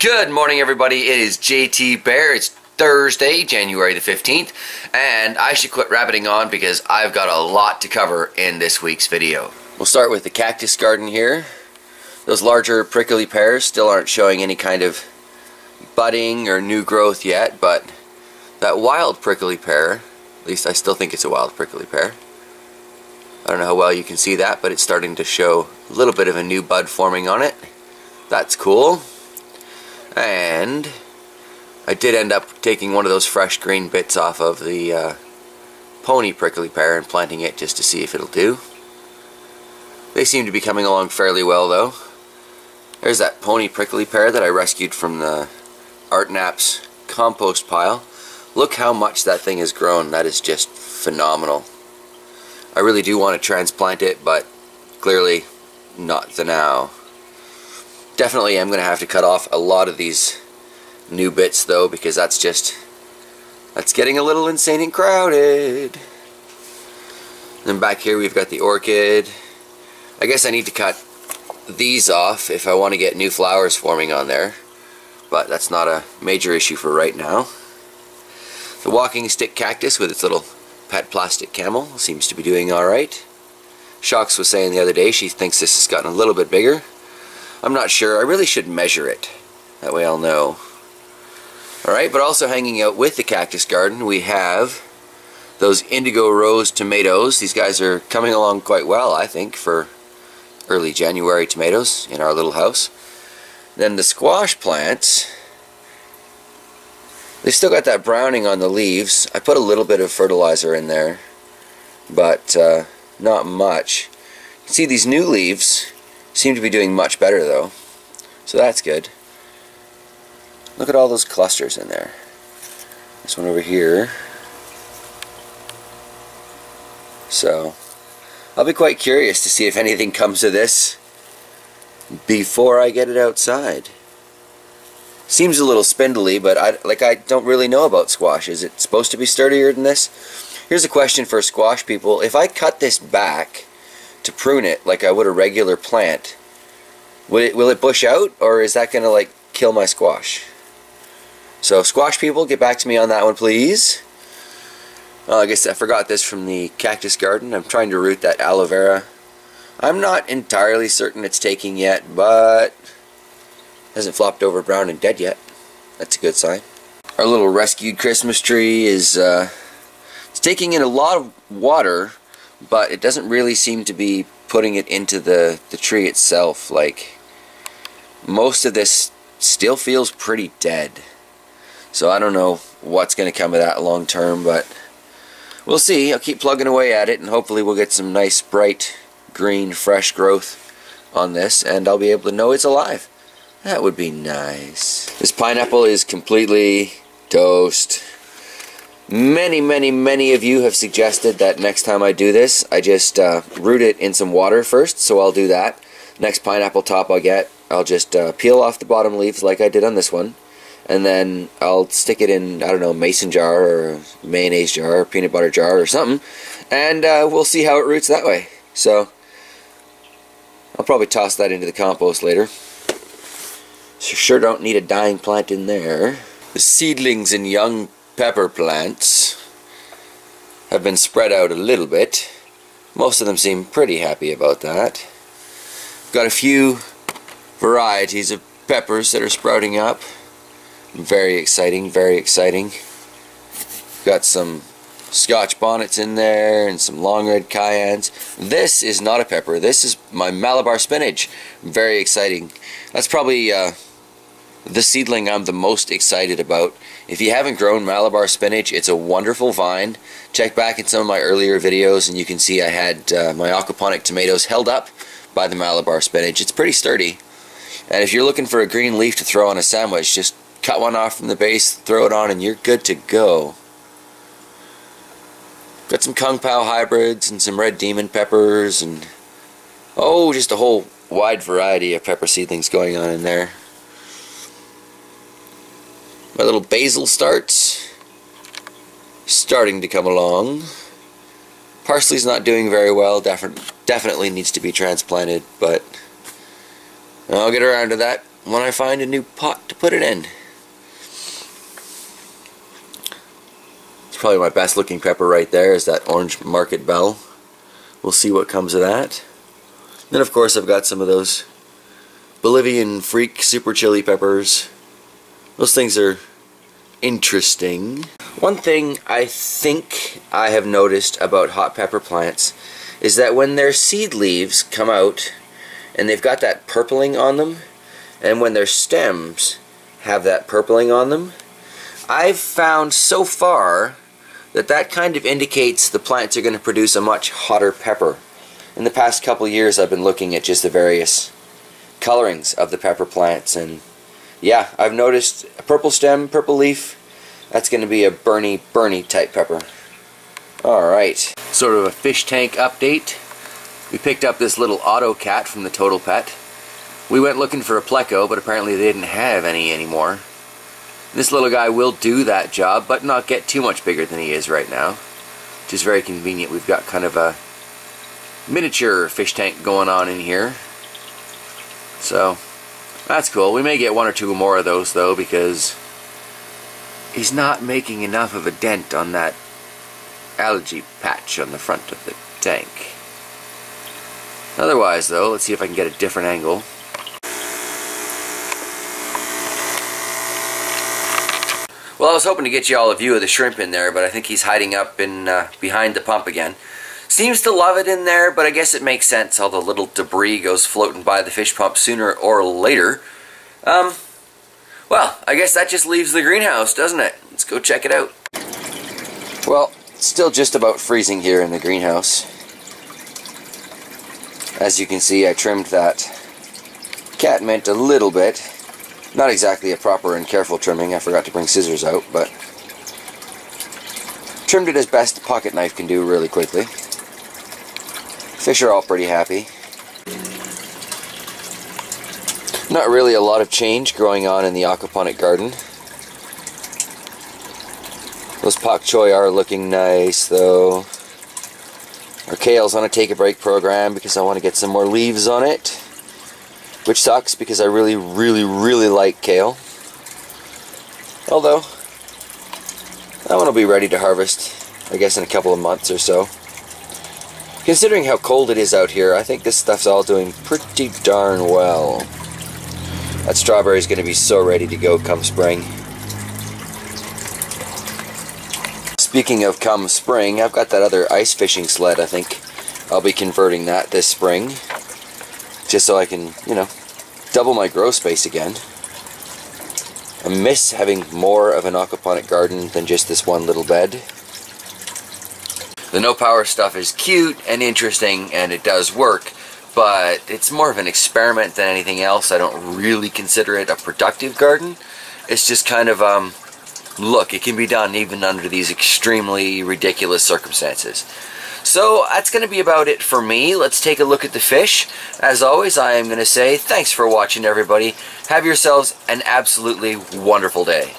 Good morning, everybody. It is JT Bear. It's Thursday, January the 15th, and I should quit rabbiting on because I've got a lot to cover in this week's video. We'll start with the cactus garden here. Those larger prickly pears still aren't showing any kind of budding or new growth yet, but that wild prickly pear, at least I still think it's a wild prickly pear. I don't know how well you can see that, but it's starting to show a little bit of a new bud forming on it. That's cool. And I did end up taking one of those fresh green bits off of the pony prickly pear and planting it just to see if it'll do. They seem to be coming along fairly well though. There's that pony prickly pear that I rescued from the Art Naps compost pile. Look how much that thing has grown. That is just phenomenal. I really do want to transplant it, but clearly not the now. Definitely am going to have to cut off a lot of these new bits though, because that's getting a little insane and crowded. Then back here we've got the orchid. I guess I need to cut these off if I want to get new flowers forming on there, but that's not a major issue for right now. The walking stick cactus with its little pet plastic camel seems to be doing alright. Chox was saying the other day she thinks this has gotten a little bit bigger. I'm not sure. I really should measure it. That way I'll know. Alright, but also hanging out with the cactus garden we have those indigo rose tomatoes. These guys are coming along quite well, I think, for early January tomatoes in our little house. Then the squash plants, they've still got that browning on the leaves. I put a little bit of fertilizer in there, but not much. You can see these new leaves seem to be doing much better though, so that's good. Look at all those clusters in there. This one over here. So I'll be quite curious to see if anything comes of this before I get it outside. Seems a little spindly, but I don't really know about squash. Is it supposed to be sturdier than this? Here's a question for squash people. If I cut this back to prune it like I would a regular plant, will it bush out, or is that gonna like kill my squash? So squash people, get back to me on that one please. I guess I forgot this from the cactus garden. I'm trying to root that aloe vera. I'm not entirely certain it's taking yet, but hasn't flopped over brown and dead yet. That's a good sign. Our little rescued Christmas tree is it's taking in a lot of water, but it doesn't really seem to be putting it into the tree itself. Like, most of this still feels pretty dead. So I don't know what's going to come of that long term, but we'll see. I'll keep plugging away at it, and hopefully we'll get some nice, bright, green, fresh growth on this, and I'll be able to know it's alive. That would be nice. This pineapple is completely toast. Many of you have suggested that next time I do this, I just root it in some water first, so I'll do that. Next pineapple top I get, I'll just peel off the bottom leaves like I did on this one, and then I'll stick it in, I don't know, a mason jar or a mayonnaise jar or peanut butter jar or something, and we'll see how it roots that way. So I'll probably toss that into the compost later. Sure don't need a dying plant in there. The seedlings and young pepper plants have been spread out a little bit. Most of them seem pretty happy about that. Got a few varieties of peppers that are sprouting up. Very exciting, very exciting. Got some Scotch bonnets in there and some long red cayennes. This is not a pepper. This is my Malabar spinach. Very exciting. That's probably the seedling I'm the most excited about. If you haven't grown Malabar spinach, it's a wonderful vine. Check back in some of my earlier videos and you can see I had my aquaponic tomatoes held up by the Malabar spinach. It's pretty sturdy. And if you're looking for a green leaf to throw on a sandwich, just cut one off from the base, throw it on, and you're good to go. Got some Kung Pao hybrids and some red demon peppers and just a whole wide variety of pepper seedlings going on in there. My little basil starts starting to come along. Parsley's not doing very well. Definitely needs to be transplanted, but I'll get around to that when I find a new pot to put it in. It's probably my best looking pepper right there, is that orange market bell. We'll see what comes of that. Then of course I've got some of those Bolivian freak super chili peppers. Those things are interesting. One thing I think I have noticed about hot pepper plants is that when their seed leaves come out and they've got that purpling on them, and when their stems have that purpling on them, I've found so far that that kind of indicates the plants are going to produce a much hotter pepper. In the past couple years I've been looking at just the various colorings of the pepper plants, and yeah, I've noticed a purple stem, purple leaf, that's going to be a burny type pepper. Alright, sort of a fish tank update. We picked up this little auto cat from the Total Pet. We went looking for a pleco, but apparently they didn't have any anymore. This little guy will do that job, but not get too much bigger than he is right now, which is very convenient. We've got kind of a miniature fish tank going on in here. So, that's cool. We may get one or two more of those though, because he's not making enough of a dent on that algae patch on the front of the tank. Otherwise though, let's see if I can get a different angle. Well, I was hoping to get you all a view of the shrimp in there, but I think he's hiding up in behind the pump again. Seems to love it in there, but I guess it makes sense. All the little debris goes floating by the fish pump sooner or later. Well, I guess that just leaves the greenhouse, doesn't it? Let's go check it out. Well, it's still just about freezing here in the greenhouse. As you can see, I trimmed that cat mint a little bit. Not exactly a proper and careful trimming. I forgot to bring scissors out, but trimmed it as best a pocket knife can do really quickly. Fish are all pretty happy. Not really a lot of change going on in the aquaponic garden. Those pak choi are looking nice though. Our kale's on a take a break program because I want to get some more leaves on it. Which sucks because I really like kale. Although, that one will be ready to harvest, I guess, in a couple of months or so. Considering how cold it is out here, I think this stuff's all doing pretty darn well. That strawberry's going to be so ready to go come spring. Speaking of come spring, I've got that other ice fishing sled. I think I'll be converting that this spring. Just so I can, you know, double my grow space again. I miss having more of an aquaponic garden than just this one little bed. The no power stuff is cute and interesting and it does work, but it's more of an experiment than anything else. I don't really consider it a productive garden. It's just kind of, look, it can be done even under these extremely ridiculous circumstances. So that's going to be about it for me. Let's take a look at the fish. As always, I am going to say thanks for watching, everybody. Have yourselves an absolutely wonderful day.